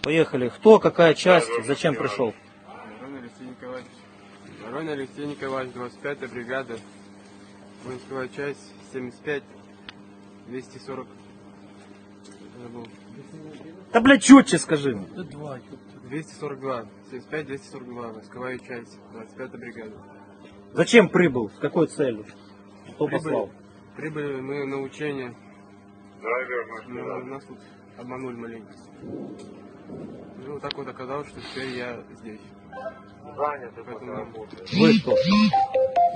Поехали. Кто, какая часть, зачем пришел? Воронин Алексей Николаевич, 25-я бригада, воинская часть 75, 240. Да, блядь, четче скажи. 242, 75, 242, войсковая часть, 25-я бригада. Зачем прибыл? С какой целью? Кто послал? Прибыли мы на учение. Нас тут обманули маленько. Ну, так вот оказалось, что теперь я здесь. Вы кто?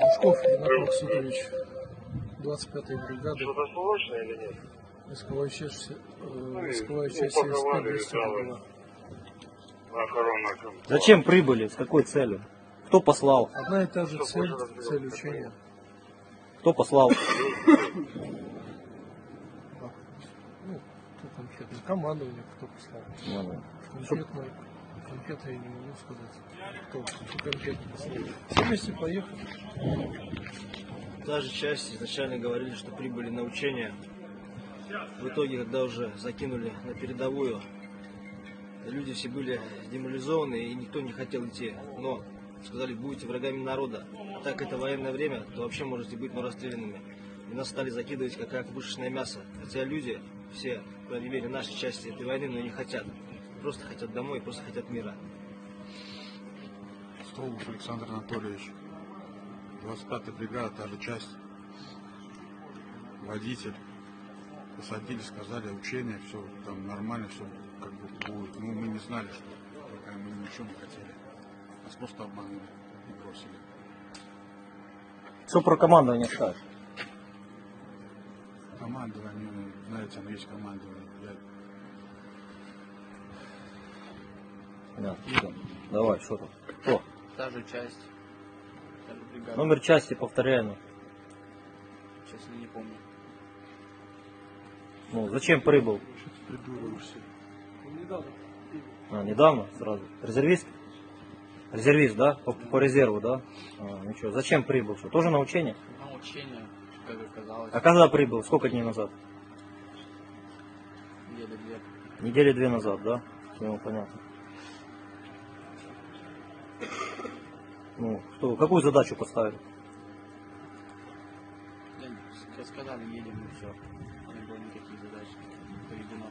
Лужков Ренат Максутович, 25-я бригада. Что-то срочно или нет? Войсковая часть 75-242. Охрана. Зачем прибыли? С какой целью? Кто послал? Одна и та же цель учения. Кто послал? Ну, кто конкретно? Командование, кто послал. Конкретно я не могу сказать. Кто конкретно послал. Все вместе поехали. Та же часть изначально говорили, что прибыли на учения. В итоге, когда уже закинули на передовую, люди все были деморализованы и никто не хотел идти. Но сказали, будете врагами народа. А так это военное время, то вообще можете быть расстрелянными. И нас стали закидывать как пушечное мясо. Хотя люди, все, по крайней мере, нашей части этой войны, но не хотят. Просто хотят домой, просто хотят мира. Столбов Александр Анатольевич, 25-я бригада, та же часть, водитель. Посадили, сказали, учение, все там нормально, все как бы будет. Ну, мы не знали, что пока мы ничего не хотели. Нас просто обманули и бросили. Что про командование скажешь? Командование, знаете, оно есть командование. Да, всё. Давай, что там? Кто? Та же часть, та же бригада. Номер части повторяемый. Сейчас я не помню. Ну, зачем прибыл? Придуриваешься. Недавно сразу. Резервист? Резервист, да? По резерву, да? Ничего. Зачем прибыл? Что, тоже на учение? На учение, как оказалось, А когда прибыл? Сколько дней назад? недели 2. Недели 2 назад, да? Ну, понятно. Ну, что, какую задачу поставили? Сказали, едем и все. Не было никаких задач поведено.